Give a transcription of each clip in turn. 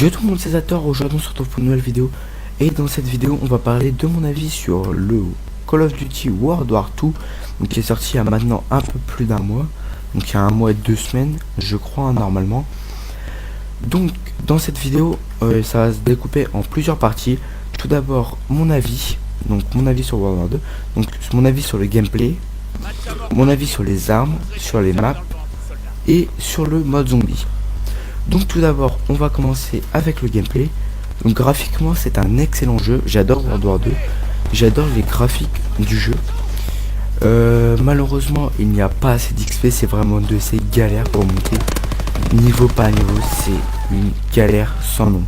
Yo tout le monde, c'est Zator. Aujourd'hui on se retrouve pour une nouvelle vidéo. Et dans cette vidéo on va parler de mon avis sur le Call of Duty World War 2, donc qui est sorti il y a maintenant un peu plus d'un mois. Donc il y a un mois et 2 semaines je crois normalement. Donc dans cette vidéo ça va se découper en plusieurs parties. Tout d'abord mon avis, donc mon avis sur World War 2, donc mon avis sur le gameplay, mon avis sur les armes, sur les maps et sur le mode zombie. Donc tout d'abord on va commencer avec le gameplay. Donc graphiquement c'est un excellent jeu, j'adore World War 2, j'adore les graphiques du jeu. Malheureusement il n'y a pas assez d'XP, c'est vraiment de ces galères pour monter niveau par niveau, c'est une galère sans nom,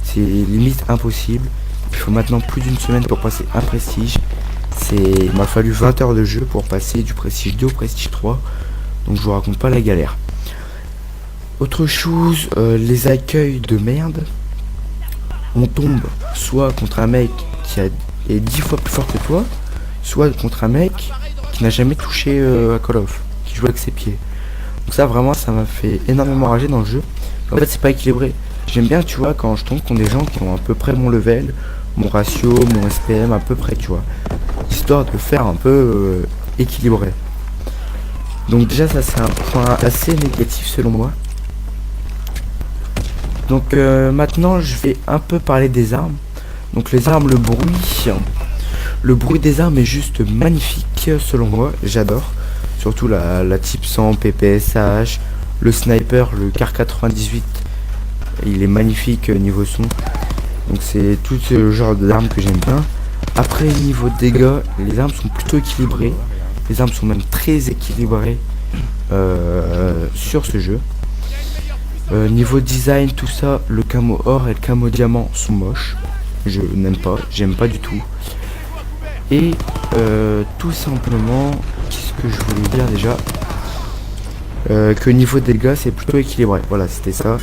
c'est limite impossible. Il faut maintenant plus d'une semaine pour passer un prestige, il m'a fallu 20 heures de jeu pour passer du prestige 2 au prestige 3, donc je vous raconte pas la galère. Autre chose, les accueils de merde. On tombe soit contre un mec qui est 10 fois plus fort que toi, soit contre un mec qui n'a jamais touché à Call of, qui joue avec ses pieds. Donc ça vraiment ça m'a fait énormément rager dans le jeu. En fait c'est pas équilibré. J'aime bien, tu vois, quand je tombe contre des gens qui ont à peu près mon level, mon ratio, mon SPM à peu près, tu vois, histoire de faire un peu équilibré. Donc déjà ça c'est un point assez négatif selon moi. Donc maintenant je vais un peu parler des armes. Donc les armes, le bruit des armes est juste magnifique selon moi, j'adore. Surtout la type 100, PPSH, le sniper, le Kar 98, il est magnifique niveau son. Donc c'est tout ce genre d'armes que j'aime bien. Après niveau dégâts, les armes sont plutôt équilibrées. Les armes sont même très équilibrées sur ce jeu. Niveau design, tout ça, le camo or et le camo diamant sont moches. Je n'aime pas, j'aime pas du tout. Et tout simplement, qu'est-ce que je voulais dire déjà, que niveau dégâts c'est plutôt équilibré. Voilà, c'était ça.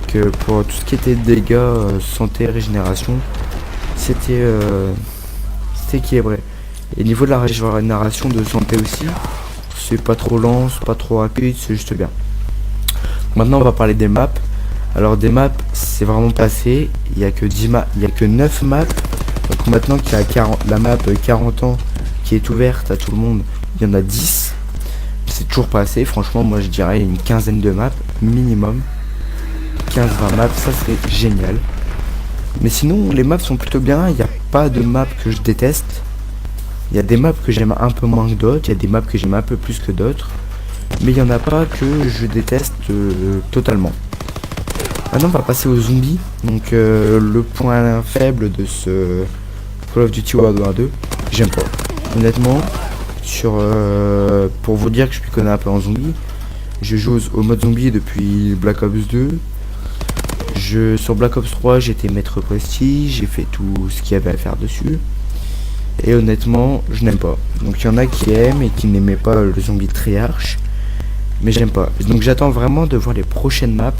Que pour tout ce qui était dégâts, santé, régénération, c'était équilibré. Et niveau de la régénération de santé aussi, c'est pas trop lent, c'est pas trop rapide, c'est juste bien. Maintenant on va parler des maps. Alors des maps c'est vraiment passé, il y a que 9 maps. Donc maintenant qu'il y a la map 40 ans qui est ouverte à tout le monde, il y en a 10. C'est toujours pas assez, franchement moi je dirais une quinzaine de maps minimum. 15-20 maps, ça serait génial. Mais sinon les maps sont plutôt bien, il n'y a pas de maps que je déteste. Il y a des maps que j'aime un peu moins que d'autres, il y a des maps que j'aime un peu plus que d'autres. Mais il n'y en a pas que je déteste totalement. Maintenant on va passer aux zombies. Donc le point faible de ce Call of Duty World War 2, j'aime pas. Honnêtement, pour vous dire que je me connais un peu en zombie, je joue au mode zombie depuis Black Ops 2. Sur Black Ops 3 j'étais maître prestige, j'ai fait tout ce qu'il y avait à faire dessus. Et honnêtement je n'aime pas. Donc il y en a qui aiment et qui n'aimaient pas le zombie triarch. Mais j'aime pas. Donc j'attends vraiment de voir les prochaines maps.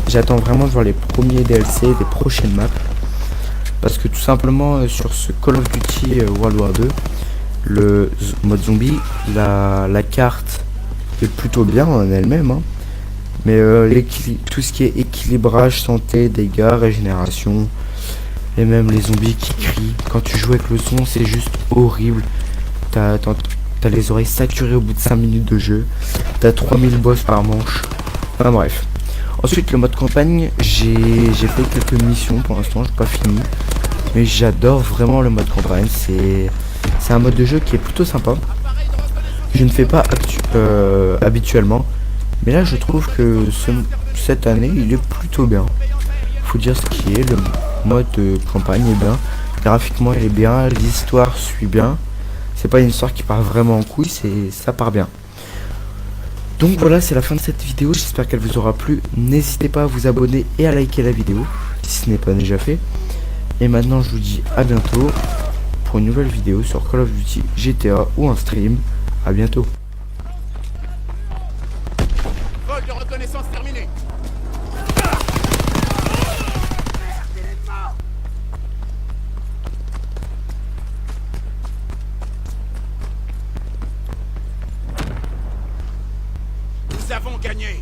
J'attends vraiment de voir les premiers DLC des prochaines maps. Parce que tout simplement sur ce Call of Duty World War 2, le mode zombie, la carte est plutôt bien en elle-même, hein. Mais tout ce qui est équilibrage, santé, dégâts, régénération, et même les zombies qui crient, quand tu joues avec le son c'est juste horrible. T'as les oreilles saturées au bout de 5 minutes de jeu, t'as 3000 boss par manche, enfin bref. Ensuite le mode campagne, j'ai fait quelques missions pour l'instant, j'ai pas fini, mais j'adore vraiment le mode campagne. C'est un mode de jeu qui est plutôt sympa, je ne fais pas habituellement, mais là je trouve que cette année il est plutôt bien. Faut dire ce qui est, le mode de campagne est bien, graphiquement il est bien, l'histoire suit bien. C'est pas une histoire qui part vraiment en couille, ça part bien. Donc voilà, c'est la fin de cette vidéo, j'espère qu'elle vous aura plu. N'hésitez pas à vous abonner et à liker la vidéo si ce n'est pas déjà fait. Et maintenant je vous dis à bientôt pour une nouvelle vidéo sur Call of Duty, GTA ou en stream. À bientôt. Vol de reconnaissance terminé. Nous avons gagné.